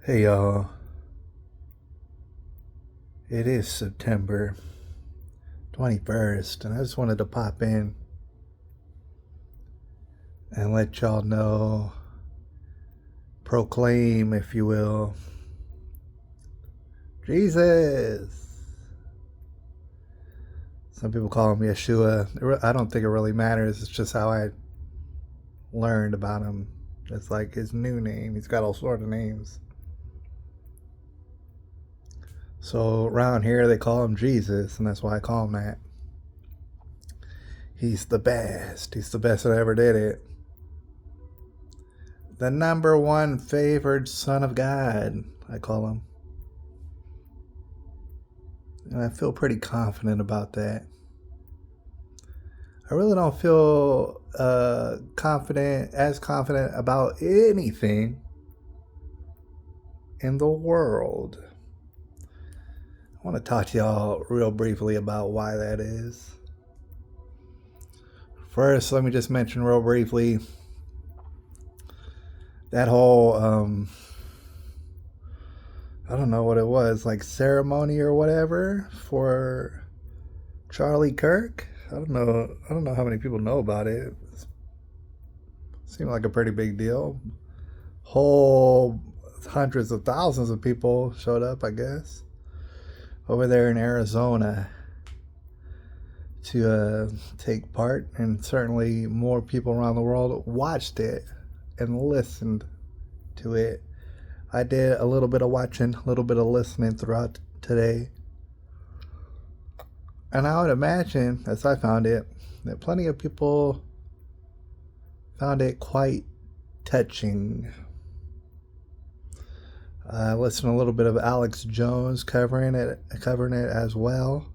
Hey y'all, it is September 21st, and I just wanted to pop in and let y'all know, proclaim, if you will, Jesus. Some people call him Yeshua. I don't think it really matters. It's just how I learned about him. It's like his new name. He's got all sorts of names. So around here they call him Jesus, and that's why I call him that. He's the best. He's the best that ever did it. The number one favored son of God, I call him. And I feel pretty confident about that. I really don't feel confident about anything in the world. I want to talk to y'all real briefly about why that is. First, let me just mention real briefly that whole I don't know what it was, like ceremony or whatever for Charlie Kirk. I don't know how many people know about it. It seemed like a pretty big deal. Whole hundreds of thousands of people showed up, I guess, over there in Arizona to take part, and certainly more people around the world watched it and listened to it. I did a little bit of watching, a little bit of listening throughout today. And I would imagine, as I found it, that plenty of people found it quite touching. I listened to a little bit of Alex Jones covering it as well.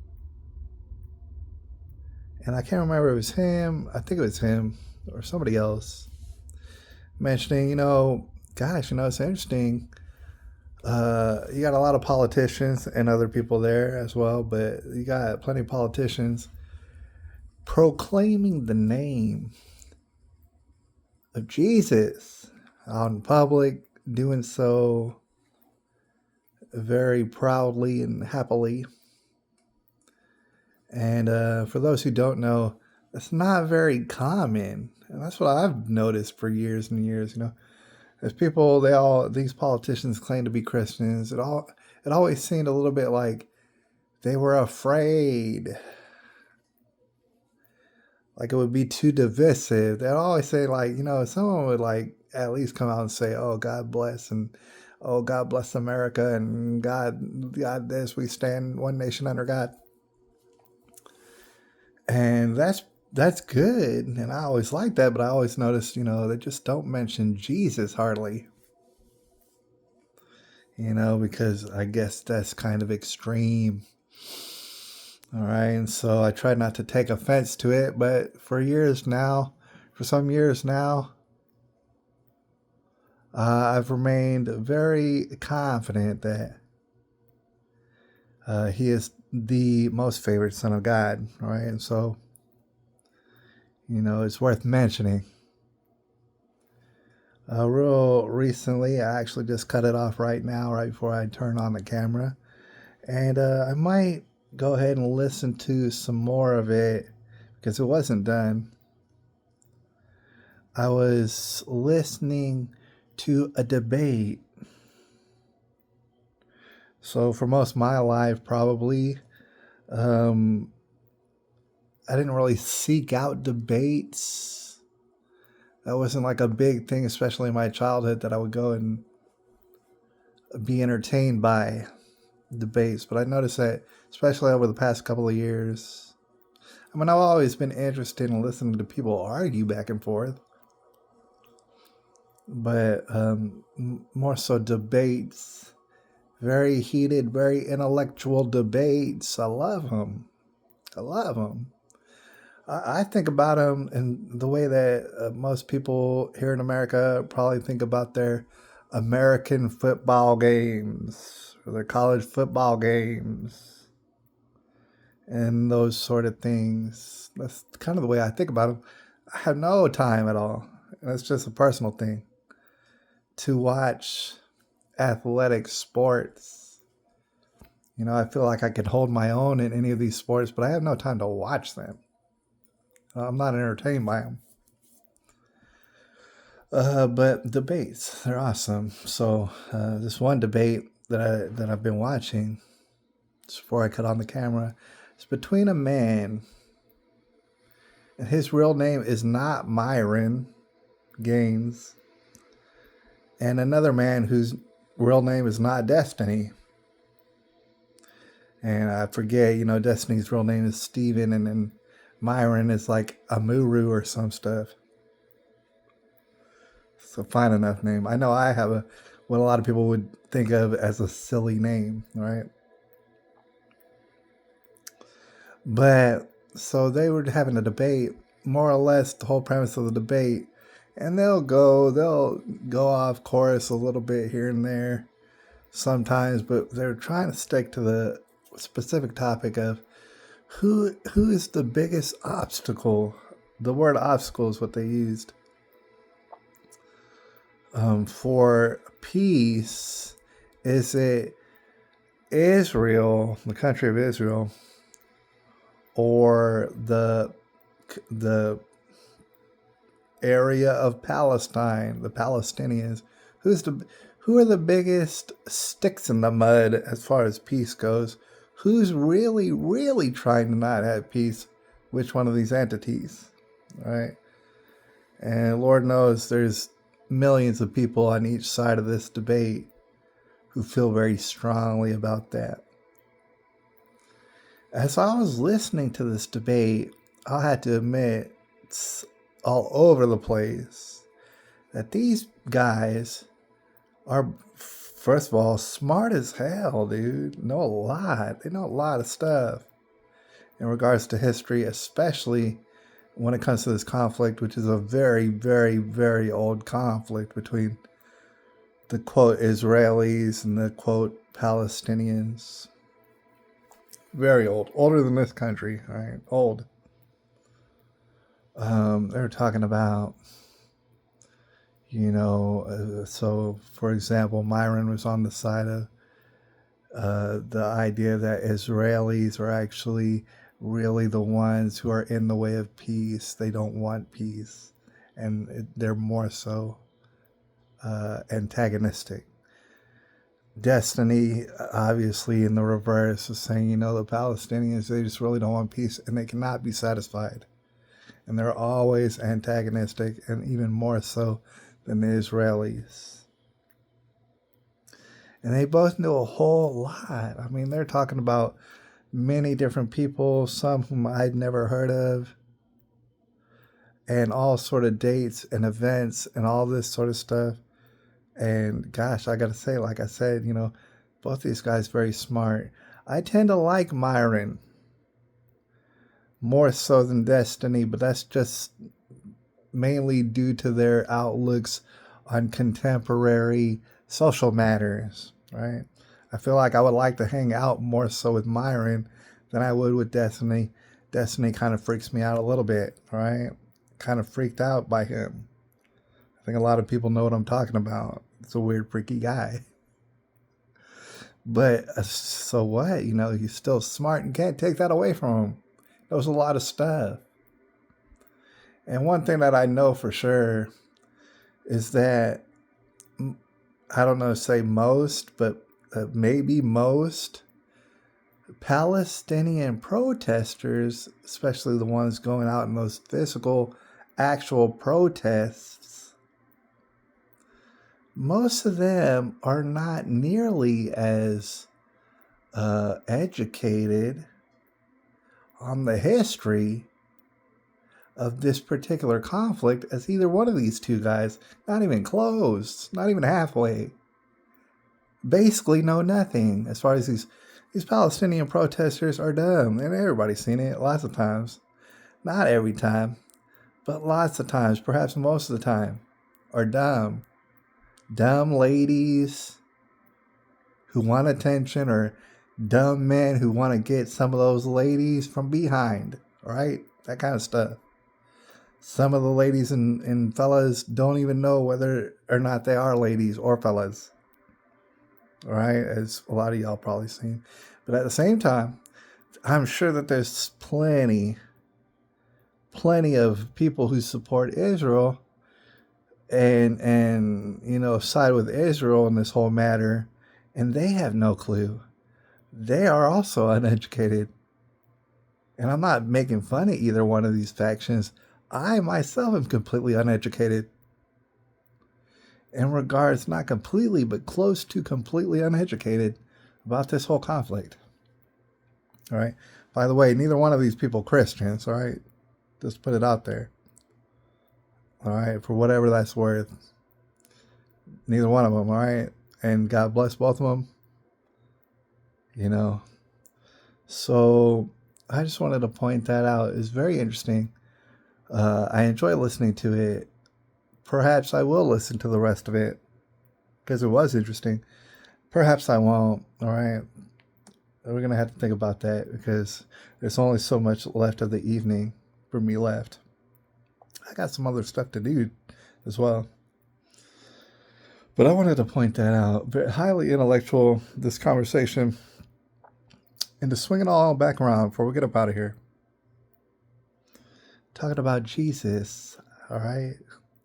And I can't remember if it was him. I think it was him or somebody else mentioning, gosh, it's interesting. You got a lot of politicians and other people there as well, but you got plenty of politicians proclaiming the name of Jesus out in public, doing so very proudly and happily. And for those who don't know, it's not very common. And that's what I've noticed for years and years, As people, these politicians claim to be Christians. It always seemed a little bit like they were afraid. Like it would be too divisive. They'd always say someone would at least come out and say, "Oh, God bless," and "Oh, God bless America," and God this, we stand one nation under God. And that's good, and I always like that, but I always notice, they just don't mention Jesus hardly. Because I guess that's kind of extreme. All right, and so I try not to take offense to it, but for some years now, I've remained very confident that he is the most favored son of God, all right? And so, it's worth mentioning. Real recently, I actually just cut it off right now, right before I turn on the camera. And I might go ahead and listen to some more of it because it wasn't done. I was listening to a debate. So for most of my life, probably, I didn't really seek out debates. That wasn't like a big thing, especially in my childhood, that I would go and be entertained by debates. But I noticed that, especially over the past couple of years, I've always been interested in listening to people argue back and forth. But more so debates, very heated, very intellectual debates. I love them. I think about them in the way that most people here in America probably think about their American football games or their college football games and those sort of things. That's kind of the way I think about them. I have no time at all. And it's just a personal thing to watch athletic sports. You know, I feel like I could hold my own in any of these sports, but I have no time to watch them. I'm not entertained by them. But debates, they're awesome. So this one debate that I've been watching just before I cut on the camera, it's between a man, and his real name is not Myron Gaines, and another man whose real name is not Destiny. And I forget, you know, Destiny's real name is Steven, and then Myron is like Amuru or some stuff. It's a fine enough name. I know I have what a lot of people would think of as a silly name, right? But so they were having a debate, more or less the whole premise of the debate, and they'll go off course a little bit here and there sometimes, but they're trying to stick to the specific topic of who is the biggest obstacle. The word obstacle is what they used. For peace. Is it Israel, the country of Israel, or the area of Palestine, the Palestinians? Who are the biggest sticks in the mud as far as peace goes? Who's really, really trying to not have peace? Which one of these entities, right? And Lord knows there's millions of people on each side of this debate who feel very strongly about that. As I was listening to this debate, I had to admit, it's all over the place, that these guys are, first of all, smart as hell, dude. Know a lot. They know a lot of stuff in regards to history, especially when it comes to this conflict, which is a very, very, very old conflict between the quote Israelis and the quote Palestinians. Very old. Older than this country, right? Old. They were talking about, you know, so for example, Myron was on the side of the idea that Israelis are actually really the ones who are in the way of peace. They don't want peace, and they're more so antagonistic. Destiny, obviously, in the reverse, is saying, you know, the Palestinians, they just really don't want peace, and they cannot be satisfied. And they're always antagonistic, and even more so than the Israelis. And they both know a whole lot. I mean, they're talking about many different people, some whom I'd never heard of, and all sort of dates and events and all this sort of stuff. And gosh, I gotta say, like I said, you know, both these guys very smart. I tend to like Myron more so than Destiny, but that's just mainly due to their outlooks on contemporary social matters, right? I feel like I would like to hang out more so with Myron than I would with Destiny. Destiny kind of freaks me out a little bit, right? Kind of freaked out by him. I think a lot of people know what I'm talking about. It's a weird, freaky guy. But so what? You know, he's still smart and can't take that away from him. Knows a lot of stuff. And one thing that I know for sure is that, I don't know, say most, but maybe most Palestinian protesters, especially the ones going out in those physical, actual protests, most of them are not nearly as educated on the history of this particular conflict as either one of these two guys. Not even close, not even halfway. Basically know nothing as far as these Palestinian protesters are dumb, and everybody's seen it lots of times. Not every time, but lots of times, perhaps most of the time, are dumb. Dumb ladies who want attention, or dumb men who want to get some of those ladies from behind, right? That kind of stuff. Some of the ladies and fellas don't even know whether or not they are ladies or fellas. all right, as a lot of y'all probably seen. But at the same time, I'm sure that there's plenty of people who support Israel and side with Israel in this whole matter, and they have no clue. They are also uneducated. And I'm not making fun of either one of these factions. I myself am completely uneducated in regards, not completely, but close to completely uneducated about this whole conflict. All right. By the way, neither one of these people Christians. All right. Just put it out there. All right. For whatever that's worth. Neither one of them. All right. And God bless both of them. So I just wanted to point that out. It's very interesting. I enjoy listening to it. Perhaps I will listen to the rest of it because it was interesting. Perhaps I won't. All right. We're going to have to think about that because there's only so much left of the evening for me left. I got some other stuff to do as well. But I wanted to point that out. Very highly intellectual, this conversation. And to swing it all back around before we get up out of here. Talking about Jesus, all right?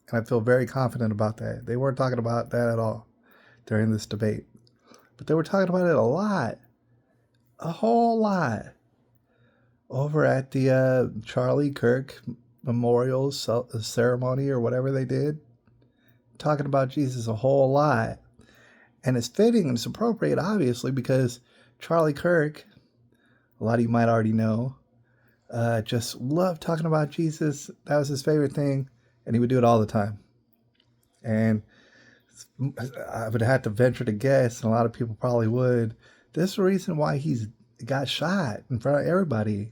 And I feel very confident about that. They weren't talking about that at all during this debate. But they were talking about it a lot. A whole lot. Over at the Charlie Kirk Memorial Ceremony or whatever they did. Talking about Jesus a whole lot. And it's fitting and it's appropriate, obviously, because Charlie Kirk, a lot of you might already know, just loved talking about Jesus. That was his favorite thing. And he would do it all the time. And I would have to venture to guess, and a lot of people probably would, this is the reason why he's got shot in front of everybody.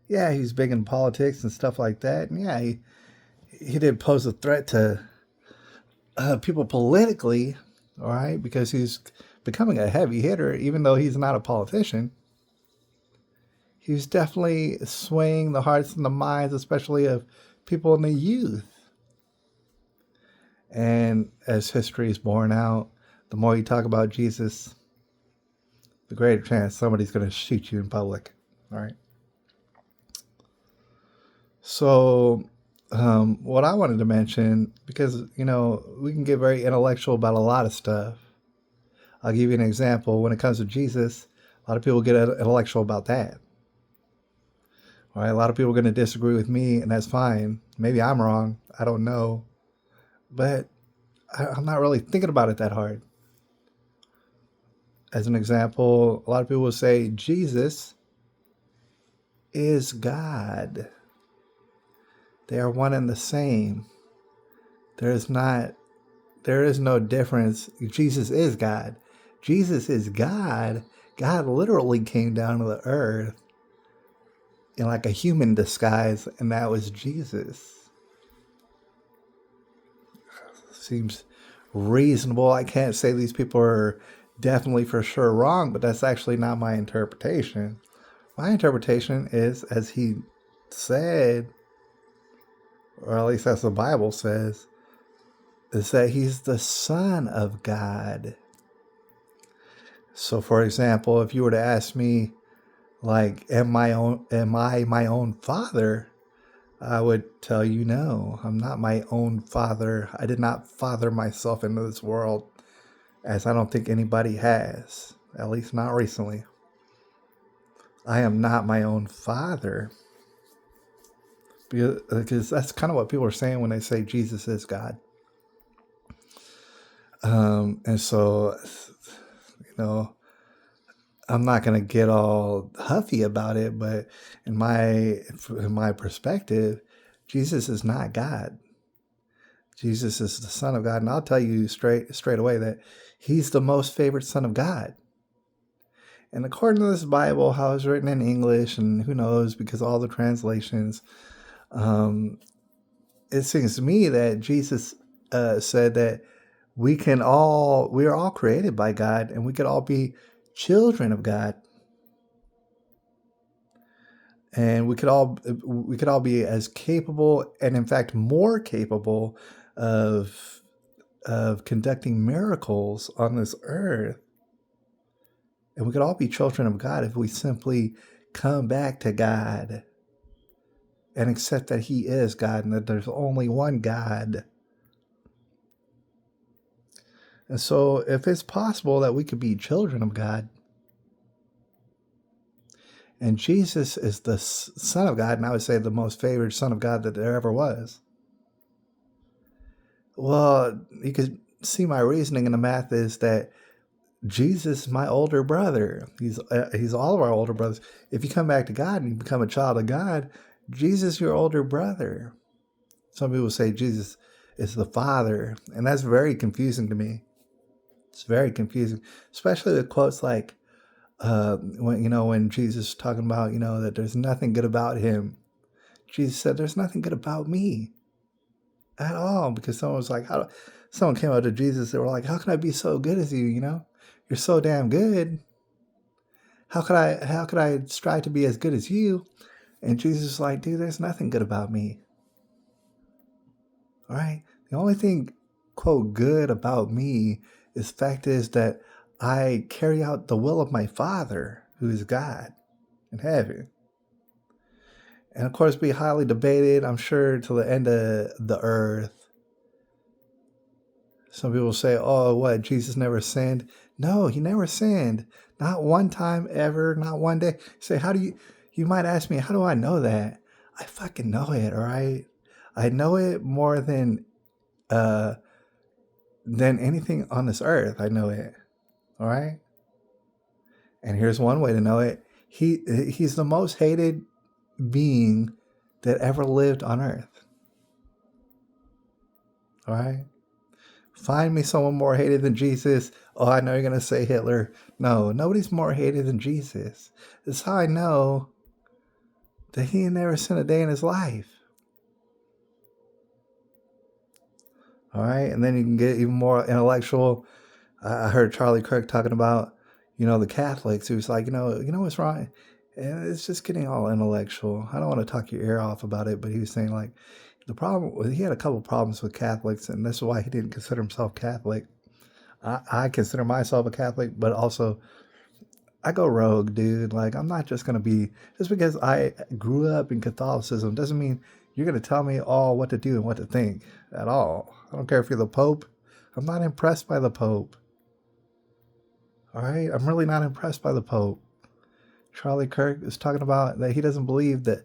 Yeah, he's big in politics and stuff like that. And yeah, he did pose a threat to people politically, all right, because he's becoming a heavy hitter, even though he's not a politician. He's definitely swaying the hearts and the minds, especially of people in the youth. And as history is borne out, the more you talk about Jesus, the greater chance somebody's going to shoot you in public. All right. So, what I wanted to mention, because, we can get very intellectual about a lot of stuff. I'll give you an example. When it comes to Jesus, a lot of people get intellectual about that. All right. A lot of people are going to disagree with me, and that's fine. Maybe I'm wrong. I don't know. But I'm not really thinking about it that hard. As an example, a lot of people will say Jesus is God. They are one and the same. There is no difference. Jesus is God. Jesus is God. God literally came down to the earth in like a human disguise, and that was Jesus. Seems reasonable. I can't say these people are definitely for sure wrong, but that's actually not my interpretation. My interpretation is, as he said, or at least as the Bible says, is that he's the Son of God. So, for example, if you were to ask me, like, am I my own father? I would tell you no, I'm not my own father. I did not father myself into this world, as I don't think anybody has, at least not recently. I am not my own father. Because that's kind of what people are saying when they say Jesus is God. And so, I'm not going to get all huffy about it, but in my perspective, Jesus is not God. Jesus is the Son of God, and I'll tell you straight away that he's the most favored Son of God. And according to this Bible, how it's written in English, and who knows, because all the translations, it seems to me that Jesus said that we are all created by God, and we could all be children of God. And we could all be as capable, and in fact more capable of of conducting miracles on this earth. And we could all be children of God if we simply come back to God and accept that He is God and that there's only one God. And so if it's possible that we could be children of God, and Jesus is the Son of God, and I would say the most favored Son of God that there ever was, well, you could see my reasoning in the math is that Jesus is my older brother. He's all of our older brothers. If you come back to God and you become a child of God, Jesus is your older brother. Some people say Jesus is the Father, and that's very confusing to me. It's very confusing, especially with quotes like when Jesus is talking about that there's nothing good about Him. Jesus said, "There's nothing good about me at all," because someone was like, someone came up to Jesus. They were like, "How can I be so good as you? You're so damn good. How could I strive to be as good as you?" And Jesus is like, "Dude, there's nothing good about me. All right. The only thing, quote, good about me is the fact is that I carry out the will of my Father, who is God in heaven." And of course, be highly debated, I'm sure, till the end of the earth. Some people say, "Oh, what? Jesus never sinned?" No, He never sinned. Not one time ever, not one day. Say, you might ask me, how do I know that? I fucking know it, all right? I know it more than anything on this earth. I know it, all right? And here's one way to know it. He's the most hated being that ever lived on earth. All right? Find me someone more hated than Jesus. Oh, I know you're going to say Hitler. No, nobody's more hated than Jesus. That's how I know that He ain't never sinned a day in His life. All right? And then you can get even more intellectual. I heard Charlie Kirk talking about, the Catholics. He was like, you know what's wrong? And it's just getting all intellectual. I don't want to talk your ear off about it, but he was saying like, the problem, he had a couple problems with Catholics, and that's why he didn't consider himself Catholic. I consider myself a Catholic, but also I go rogue, dude. Like, I'm not just going to be, just because I grew up in Catholicism doesn't mean you're going to tell me all what to do and what to think at all. I don't care if you're the Pope. I'm not impressed by the Pope. All right? I'm really not impressed by the Pope. Charlie Kirk is talking about that he doesn't believe that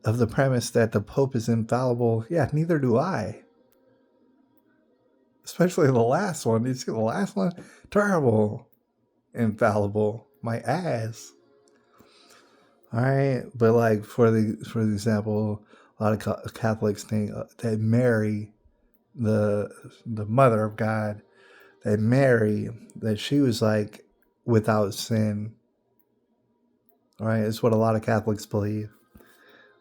of the premise that the Pope is infallible. Yeah, neither do I. Especially the last one. Did you see the last one? Terrible. Infallible. My ass. All right, but like for the example, a lot of Catholics think that Mary, the mother of God, that Mary, that she was like without sin. All right, it's what a lot of Catholics believe.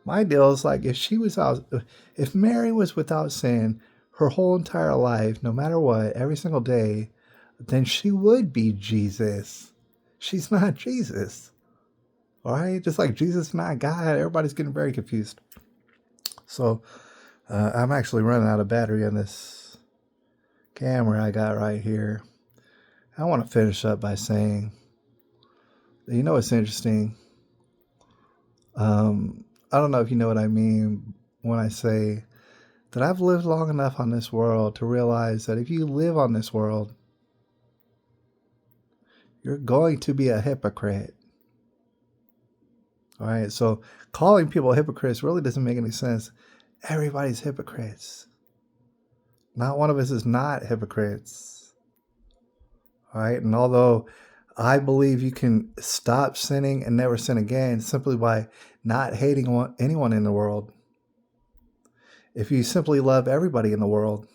My deal is like if Mary was without sin her whole entire life, no matter what, every single day, then she would be Jesus. She's not Jesus. All right? Just like Jesus is not God. Everybody's getting very confused. So I'm actually running out of battery on this camera I got right here. I want to finish up by saying, it's interesting. I don't know if you know what I mean when I say that I've lived long enough on this world to realize that if you live on this world, you're going to be a hypocrite. All right, so calling people hypocrites really doesn't make any sense. Everybody's hypocrites. Not one of us is not hypocrites. All right, and although I believe you can stop sinning and never sin again simply by not hating anyone in the world. If you simply love everybody in the world,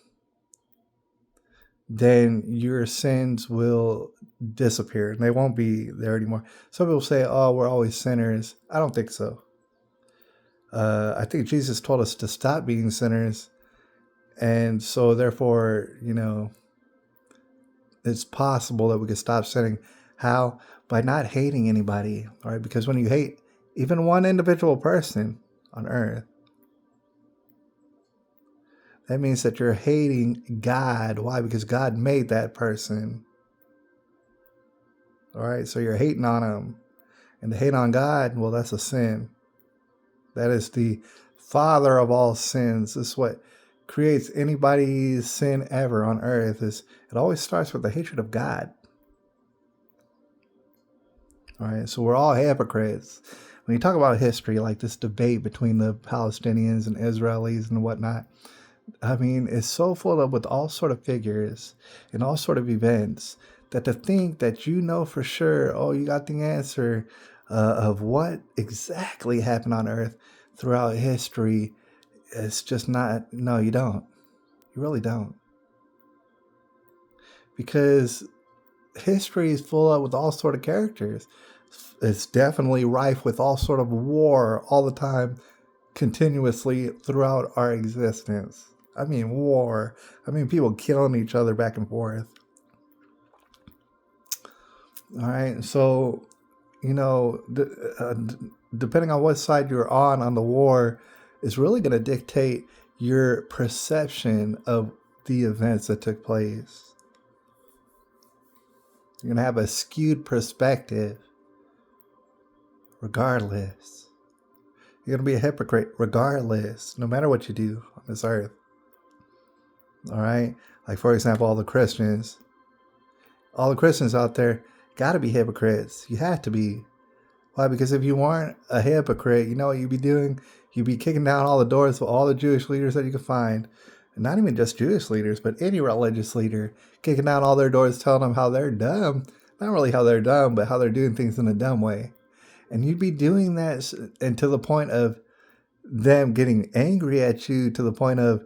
then your sins will disappear and they won't be there anymore. Some people say, "Oh, we're always sinners." I don't think so. I think Jesus told us to stop being sinners. And so therefore, it's possible that we could stop sinning. How? By not hating anybody. All right. Because when you hate even one individual person on earth, That means that you're hating God. Why? Because God made that person. All right, so you're hating on him. And to hate on God, well, that's a sin. That is the father of all sins. This is what creates anybody's sin ever on earth. Is it always starts with the hatred of God. All right, so we're all hypocrites. When you talk about history, like this debate between the Palestinians and Israelis and whatnot, I mean, it's so full of with all sort of figures and all sort of events that to think that you know for sure, oh, you got the answer of what exactly happened on earth throughout history, it's just not, no, you don't. You really don't. Because history is full of with all sort of characters. It's definitely rife with all sort of war all the time, continuously throughout our existence. I mean, war. I mean, people killing each other back and forth. All right. So, you know, depending on what side you're on the war, is really going to dictate your perception of the events that took place. You're going to have a skewed perspective regardless. You're going to be a hypocrite regardless, no matter what you do on this earth. All right? Like, for example, all the Christians out there got to be hypocrites. You have to be. Why? Because if you weren't a hypocrite, you know what you'd be doing? You'd be kicking down all the doors for all the Jewish leaders that you could find. And not even just Jewish leaders, but any religious leader, kicking down all their doors, telling them how they're dumb. Not really how they're dumb, but how they're doing things in a dumb way. And you'd be doing that and to the point of them getting angry at you, to the point of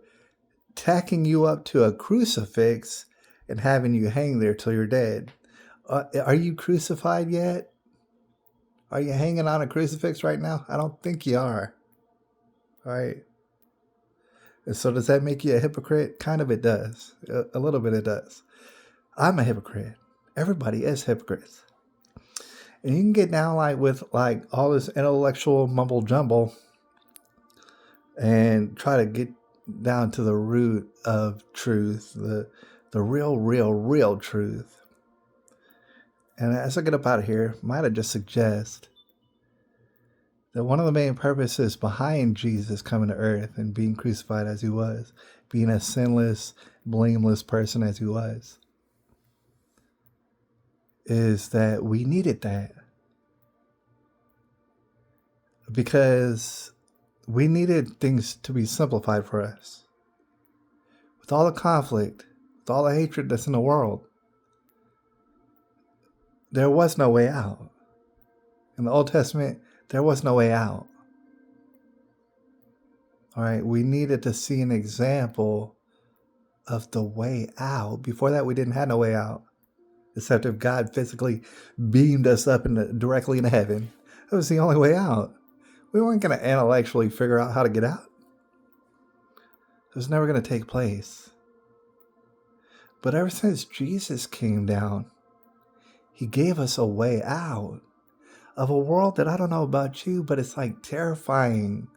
tacking you up to a crucifix and having you hang there till you're dead. Are you crucified yet? Are you hanging on a crucifix right now? I don't think you are. All right. And so does that make you a hypocrite? Kind of it does. A little bit it does. I'm a hypocrite. Everybody is hypocrites. And you can get down like with like all this intellectual mumble jumble and try to get down to the root of truth, the real truth. And as I get up out of here, might I just suggest that one of the main purposes behind Jesus coming to earth and being crucified as he was, being a sinless, blameless person as he was, is that we needed that. Because we needed things to be simplified for us. With all the conflict, with all the hatred that's in the world, there was no way out. In the Old Testament, there was no way out. All right, we needed to see an example of the way out. Before that, we didn't have no way out, except if God physically beamed us up directly into heaven. That was the only way out. We weren't going to intellectually figure out how to get out. It was never going to take place. But ever since Jesus came down, he gave us a way out of a world that I don't know about you, but it's like terrifying.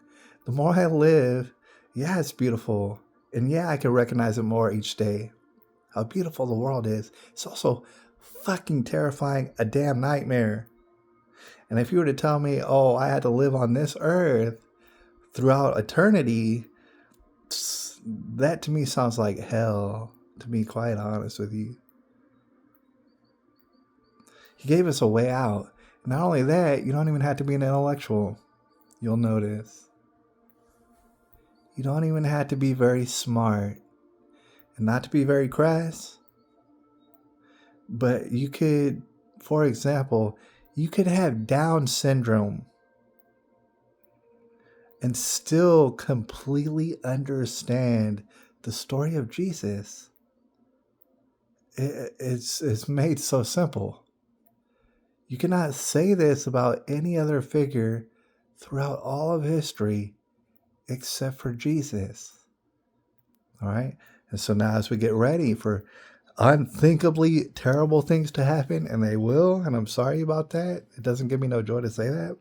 The more I live, yeah, it's beautiful. And yeah, I can recognize it more each day. How beautiful the world is. It's also fucking terrifying, a damn nightmare. And if you were to tell me, oh, I had to live on this earth throughout eternity, that to me sounds like hell, to be quite honest with you. He gave us a way out. Not only that, you don't even have to be an intellectual. You'll notice. You don't even have to be very smart. And not to be very crass. But you could, for example, you could have Down syndrome and still completely understand the story of Jesus. It's made so simple. You cannot say this about any other figure throughout all of history except for Jesus. All right? And so now as we get ready for unthinkably terrible things to happen, and they will, and I'm sorry about that. It doesn't give me no joy to say that.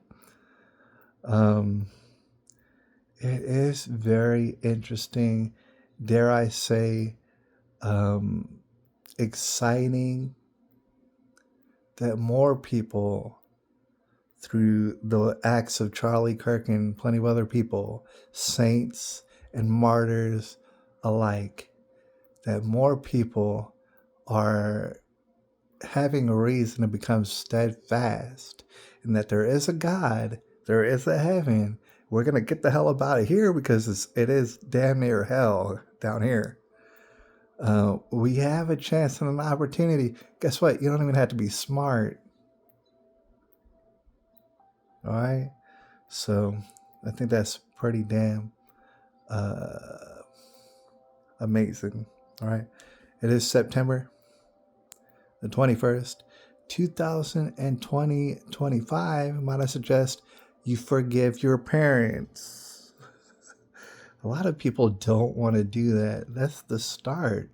It is very interesting dare I say, exciting that more people, through the acts of Charlie Kirk and plenty of other people, saints and martyrs alike, that more people are having a reason to become steadfast, and that there is a God, there is a heaven. We're going to get the hell up out of here because it is damn near hell down here. We have a chance and an opportunity. Guess what? You don't even have to be smart. All right? So I think that's pretty damn amazing. All right? It is September the 21st, 2025. Might I suggest you forgive your parents? A lot of people don't want to do that. That's the start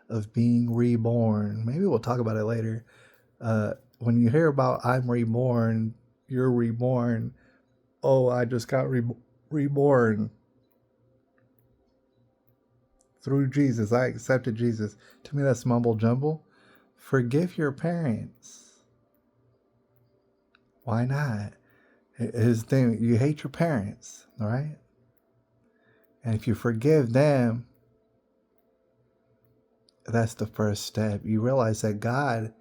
of being reborn. Maybe we'll talk about it later. When you hear about I'm reborn, you're reborn. Oh, I just got reborn through Jesus. I accepted Jesus. To me, that's mumble jumble. Forgive your parents. Why not? His thing, you hate your parents, all right? And if you forgive them, that's the first step. You realize that God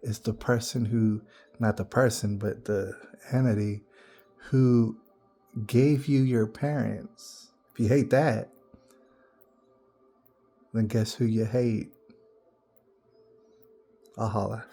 is the person who, not the person, but the entity who gave you your parents. If you hate that, then guess who you hate? I'll holla.